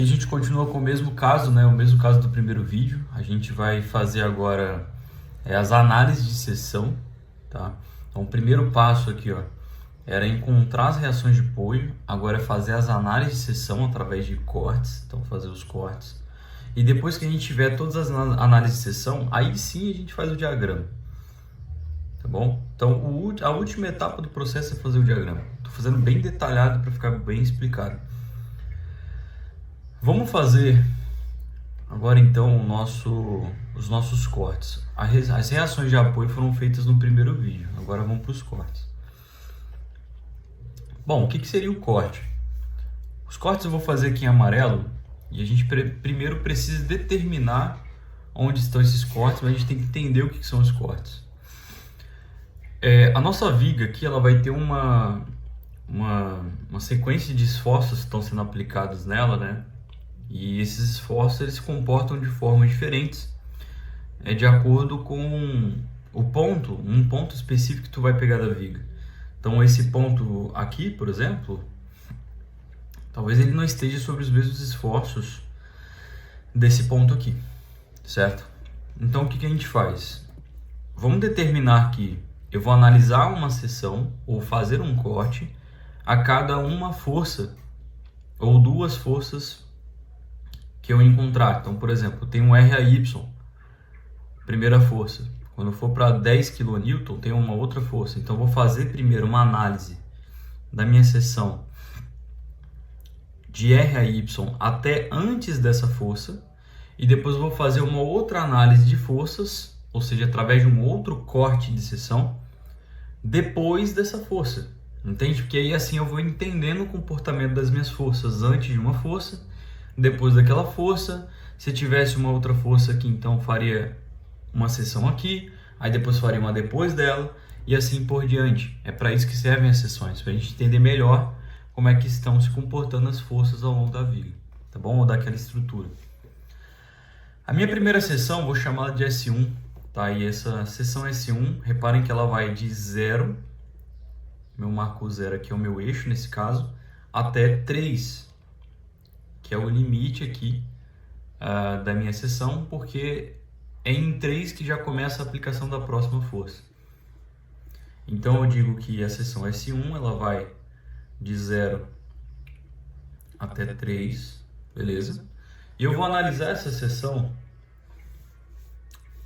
A gente continua com o mesmo caso, né? O mesmo caso do primeiro vídeo. A gente vai fazer agora as análises de seção, tá? Então, o primeiro passo aqui, ó, era encontrar as reações de apoio. Agora é fazer as análises de seção através de cortes. Então, fazer os cortes. E depois que a gente tiver todas as análises de seção, aí sim a gente faz o diagrama. Tá bom? Então, a última etapa do processo é fazer o diagrama. Estou fazendo bem detalhado para ficar bem explicado. Vamos fazer agora então os nossos cortes. As reações de apoio foram feitas no primeiro vídeo. Agora vamos para os cortes. Bom, o que seria o corte? Os cortes eu vou fazer aqui em amarelo e a gente primeiro precisa determinar onde estão esses cortes, mas a gente tem que entender o que são os cortes. A nossa viga aqui ela vai ter uma sequência de esforços que estão sendo aplicados nela, né? E esses esforços eles se comportam de formas diferentes, de acordo com um ponto específico que tu vai pegar da viga. Então esse ponto aqui, por exemplo, talvez ele não esteja sobre os mesmos esforços desse ponto aqui, certo? Então o que a gente faz? Vamos determinar que eu vou analisar uma seção ou fazer um corte a cada uma força ou duas forças que eu encontrar. Então, por exemplo, tem um RAY, primeira força. Quando for para 10 kN, tem uma outra força. Então, eu vou fazer primeiro uma análise da minha seção de RAY até antes dessa força. E depois eu vou fazer uma outra análise de forças, ou seja, através de um outro corte de seção, depois dessa força. Entende? Porque aí assim eu vou entendendo o comportamento das minhas forças antes de uma força, depois daquela força. Se tivesse uma outra força aqui, então faria uma seção aqui, aí depois faria uma depois dela e assim por diante. É para isso que servem as seções, para a gente entender melhor como é que estão se comportando as forças ao longo da viga, tá bom? Ou daquela estrutura. A minha primeira seção, vou chamá-la de S1, tá? E essa seção S1, reparem que ela vai de 0, meu marco 0 aqui é o meu eixo nesse caso, até 3, que é o limite aqui da minha seção, porque é em 3 que já começa a aplicação da próxima força. Então eu digo que a seção S1 ela vai de 0 até 3, beleza? E eu vou analisar essa seção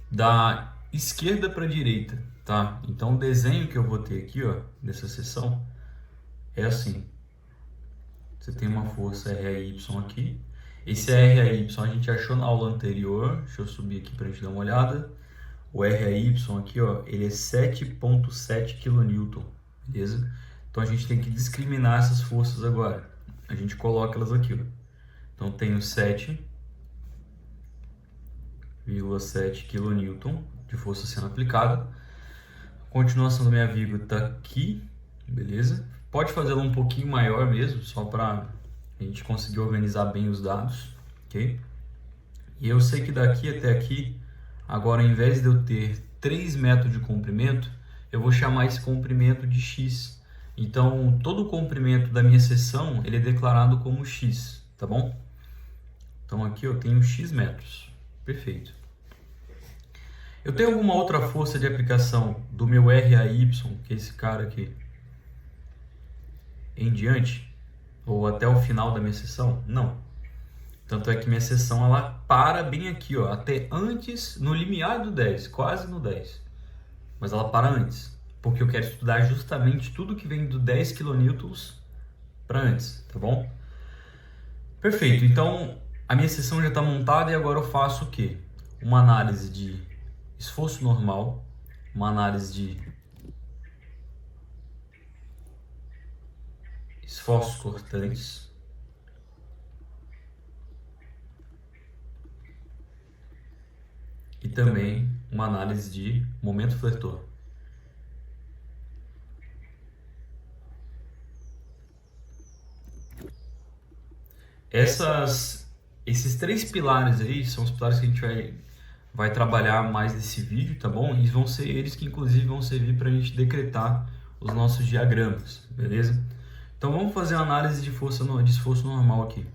da esquerda para a direita, tá? Então o desenho que eu vou ter aqui, ó, dessa seção é assim. Você tem uma força RAY aqui. Esse RAY a gente achou na aula anterior. Deixa eu subir aqui para a gente dar uma olhada. O RAY aqui, ó, ele é 7,7 kN, beleza? Então a gente tem que discriminar essas forças agora. A gente coloca elas aqui, ó. Então tenho 7,7 kN de força sendo aplicada. A continuação da minha viga está aqui, beleza? Pode fazê-la um pouquinho maior mesmo, só para a gente conseguir organizar bem os dados, ok? E eu sei que daqui até aqui, agora ao invés de eu ter 3 metros de comprimento, eu vou chamar esse comprimento de X. Então, todo o comprimento da minha seção, ele é declarado como X, tá bom? Então aqui eu tenho X metros, perfeito. Eu tenho alguma outra força de aplicação do meu RAY, que é esse cara aqui, em diante, ou até o final da minha seção? Não. Tanto é que minha seção ela para bem aqui, ó, até antes, no limiar do 10, quase no 10. Mas ela para antes, porque eu quero estudar justamente tudo que vem do 10 kN para antes, tá bom? Perfeito, então a minha seção já está montada e agora eu faço o quê? Uma análise de esforço normal, uma análise de esforços cortantes e também uma análise de momento fletor. Esses 3 pilares aí são os pilares que a gente vai trabalhar mais nesse vídeo, tá bom? E vão ser eles que inclusive vão servir para a gente decretar os nossos diagramas, beleza? Então vamos fazer uma análise de esforço normal aqui.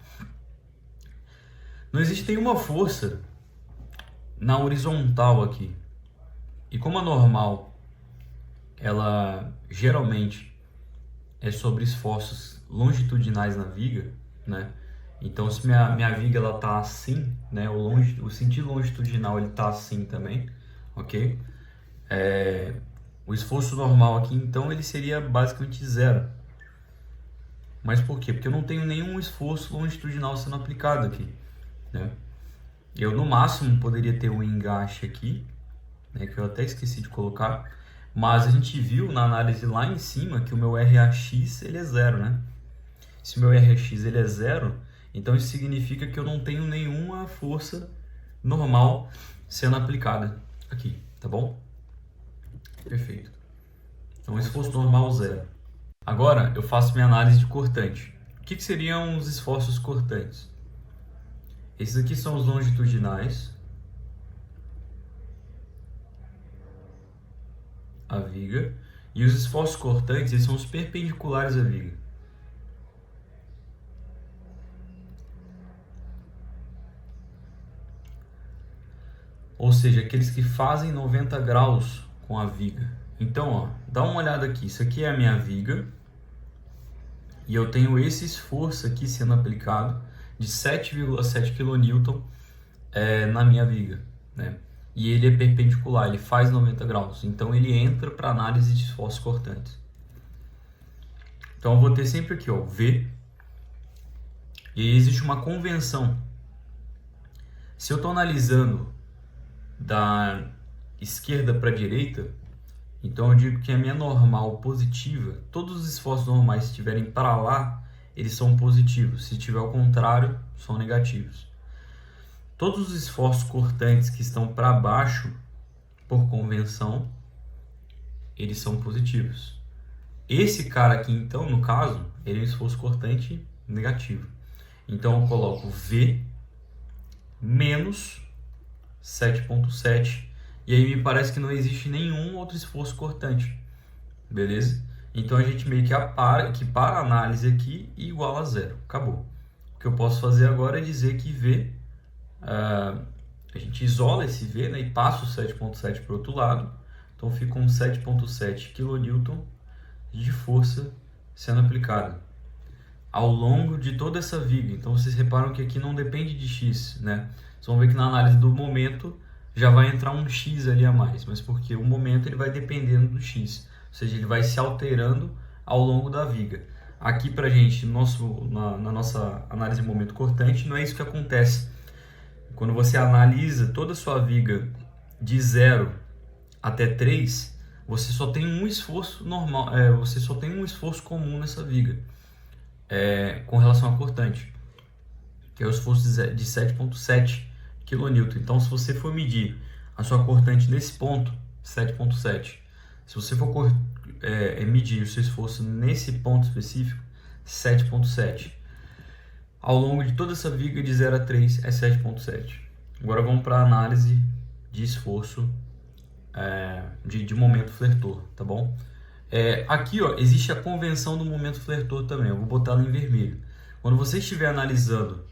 Não existe nenhuma força na horizontal aqui. E como a normal, ela geralmente é sobre esforços longitudinais na viga, né? Então, se minha viga ela tá assim, né? O sentido longitudinal ele tá assim também, ok? O esforço normal aqui, então, ele seria basicamente zero. Mas por quê? Porque eu não tenho nenhum esforço longitudinal sendo aplicado aqui, né? Eu, no máximo, poderia ter um engaste aqui, né? Que eu até esqueci de colocar. Mas a gente viu na análise lá em cima que o meu RAX ele é zero, né? Se o meu RAX ele é zero, então isso significa que eu não tenho nenhuma força normal sendo aplicada aqui, tá bom? Perfeito. Então esforço normal zero. Agora eu faço minha análise de cortante. O que seriam os esforços cortantes? Esses aqui são os longitudinais, a viga, e os esforços cortantes eles são os perpendiculares à viga. Ou seja, aqueles que fazem 90 graus com a viga. Então, ó, dá uma olhada aqui. Isso aqui é a minha viga. E eu tenho esse esforço aqui sendo aplicado de 7,7 kN na minha viga, né? E ele é perpendicular, ele faz 90 graus. Então, ele entra para análise de esforços cortantes. Então, eu vou ter sempre aqui, ó, V. E aí existe uma convenção. Se eu estou analisando da esquerda para a direita, então eu digo que a minha normal positiva, todos os esforços normais se estiverem para lá, eles são positivos. Se estiver ao contrário, são negativos. Todos os esforços cortantes que estão para baixo, por convenção, eles são positivos. Esse cara aqui, então, no caso, ele é um esforço cortante negativo. Então eu coloco V menos 7,7 e aí me parece que não existe nenhum outro esforço cortante, beleza? Então a gente meio que para a análise aqui e igual a zero, acabou. O que eu posso fazer agora é dizer que V, a gente isola esse V, né, e passa o 7,7 para o outro lado, então fica um 7,7 kN de força sendo aplicada ao longo de toda essa viga. Então vocês reparam que aqui não depende de X, né? Vocês vão ver que na análise do momento já vai entrar um X ali a mais, mas porque o momento ele vai dependendo do X, ou seja, ele vai se alterando ao longo da viga. Aqui pra gente, na nossa análise de momento cortante, não é isso que acontece. Quando você analisa toda a sua viga de 0 até 3, você só tem um esforço normal, você só tem um esforço comum nessa viga. Com relação a cortante, que é o esforço de 7,7 kN. Então, se você for medir a sua cortante nesse ponto, 7,7, se você for medir o seu esforço nesse ponto específico, 7,7. Ao longo de toda essa viga de 0 a 3 é 7,7. Agora vamos para a análise de esforço de momento flertor, tá bom? Aqui, ó, existe a convenção do momento flertor também. Eu vou botar ela em vermelho. Quando você estiver analisando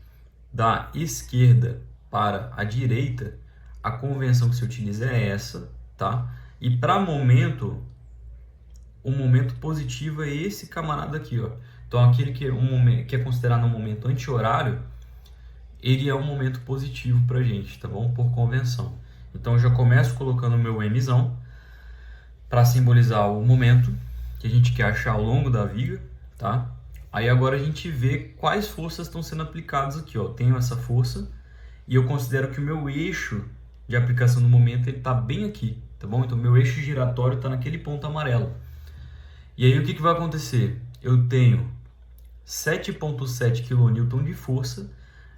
da esquerda para a direita, a convenção que se utiliza é essa, tá? E para momento, o momento positivo é esse camarada aqui, ó. Então, aquele que é considerado um momento anti-horário, ele é um momento positivo para a gente, tá bom? Por convenção. Então, eu já começo colocando o meu Mzão para simbolizar o momento que a gente quer achar ao longo da viga, tá? Aí agora a gente vê quais forças estão sendo aplicadas aqui, ó. Tenho essa força e eu considero que o meu eixo de aplicação do momento ele está bem aqui, tá bom? Então meu eixo giratório está naquele ponto amarelo. E aí o que vai acontecer? Eu tenho 7,7 kN de força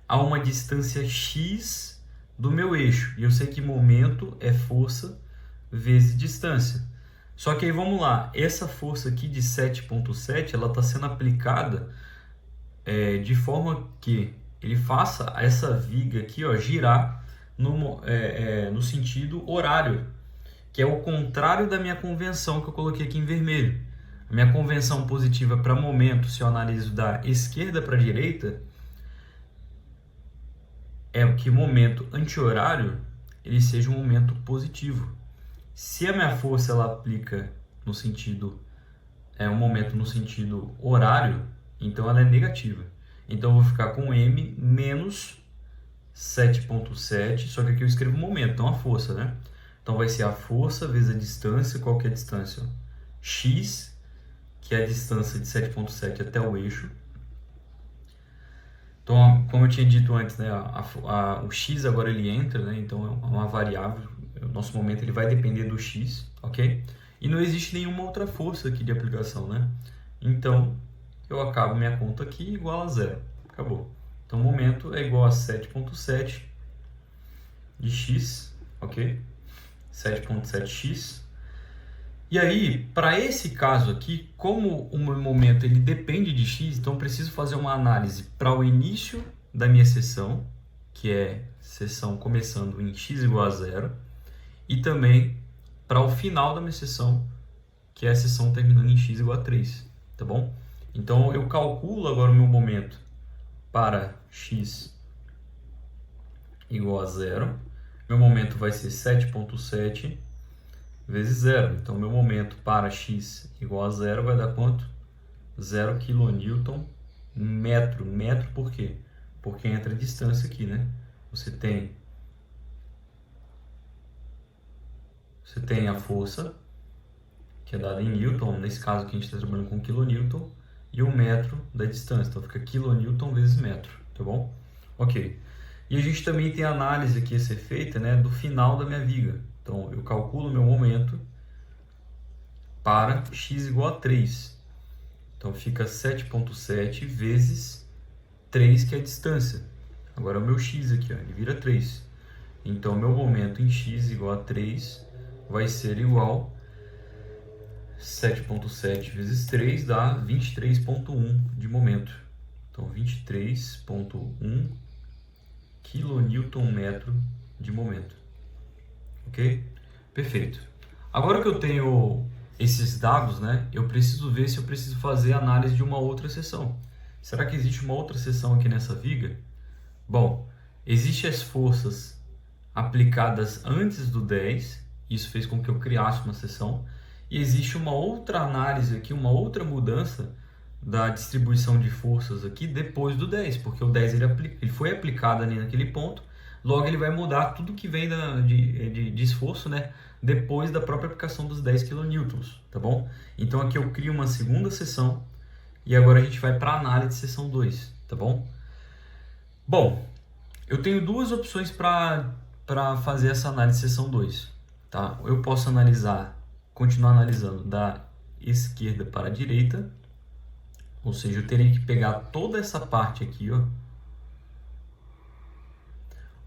a uma distância x do meu eixo. E eu sei que momento é força vezes distância. Só que aí vamos lá, essa força aqui de 7,7 ela está sendo aplicada de forma que ele faça essa viga aqui, ó, girar no sentido horário, que é o contrário da minha convenção que eu coloquei aqui em vermelho. A minha convenção positiva para momento, se eu analiso da esquerda para a direita, é que o momento anti-horário ele seja um momento positivo. Se a minha força ela aplica no sentido um momento no sentido horário, então ela é negativa. Então eu vou ficar com m menos 7,7, só que aqui eu escrevo momento, não a força, né? Então vai ser a força vezes a distância. Qual que é a distância? X, que é a distância de 7,7 até o eixo. Então, como eu tinha dito antes, né, o x agora ele entra, né, então é uma variável, o nosso momento ele vai depender do x, ok? E não existe nenhuma outra força aqui de aplicação, né? Então, eu acabo minha conta aqui igual a zero, acabou. Então, o momento é igual a 7,7 de x, ok? 7,7x. E aí, para esse caso aqui, como o meu momento ele depende de x, então eu preciso fazer uma análise para o início da minha sessão, que é sessão começando em x igual a zero, e também para o final da minha sessão, que é a sessão terminando em x igual a 3, tá bom? Então eu calculo agora o meu momento para x igual a zero. Meu momento vai ser 7,7 vezes zero. Então, meu momento para x igual a zero vai dar quanto? 0 kN metro. Metro por quê? Porque entra a distância aqui, né? Você tem a força, que é dada em Newton. Nesse caso aqui a gente está trabalhando com kN, e o metro da distância. Então, fica kN vezes metro, tá bom? Ok. E a gente também tem a análise aqui a ser feita, né, do final da minha viga. Então, eu calculo o meu momento para x igual a 3. Então, fica 7,7 vezes 3, que é a distância. Agora, o meu x aqui, ó, ele vira 3. Então, meu momento em x igual a 3 vai ser igual a 7,7 vezes 3 dá 23,1 de momento. Então, 23,1 kN de momento. Ok? Perfeito. Agora que eu tenho esses dados, né, eu preciso ver se eu preciso fazer análise de uma outra seção. Será que existe uma outra seção aqui nessa viga? Bom, existem as forças aplicadas antes do 10, isso fez com que eu criasse uma seção, e existe uma outra análise aqui, uma outra mudança da distribuição de forças aqui depois do 10, porque o 10 ele foi aplicado ali naquele ponto, logo ele vai mudar tudo que vem de esforço, né, depois da própria aplicação dos 10 kN, tá bom? Então aqui eu crio uma segunda seção e agora a gente vai para a análise de seção 2, tá bom? Bom, eu tenho duas opções para fazer essa análise de seção 2, tá? Eu posso continuar analisando da esquerda para a direita, ou seja, eu teria que pegar toda essa parte aqui, ó,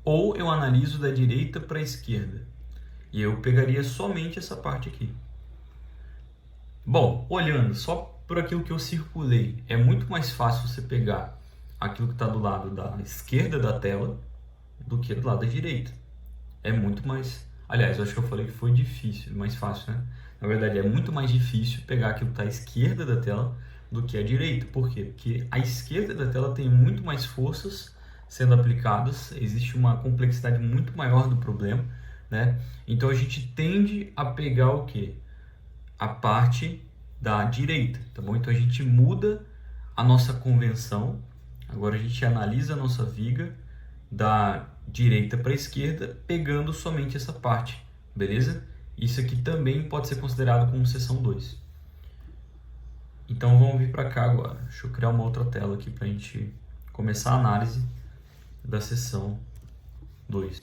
ou eu analiso da direita para a esquerda, e eu pegaria somente essa parte aqui. Bom, olhando só por aquilo que eu circulei, é muito mais fácil você pegar aquilo que está do lado da esquerda da tela do que do lado da direita. É muito mais... Aliás, eu acho que eu falei que foi difícil, mais fácil, né? Na verdade, é muito mais difícil pegar aquilo que está à esquerda da tela do que a direita. Por quê? Porque a esquerda da tela tem muito mais forças sendo aplicadas, existe uma complexidade muito maior do problema, né? Então a gente tende a pegar o quê? A parte da direita, tá bom? Então a gente muda a nossa convenção, agora a gente analisa a nossa viga da direita para a esquerda, pegando somente essa parte, beleza? Isso aqui também pode ser considerado como seção 2. Então vamos vir para cá agora. Deixa eu criar uma outra tela aqui para a gente começar a análise da seção 2.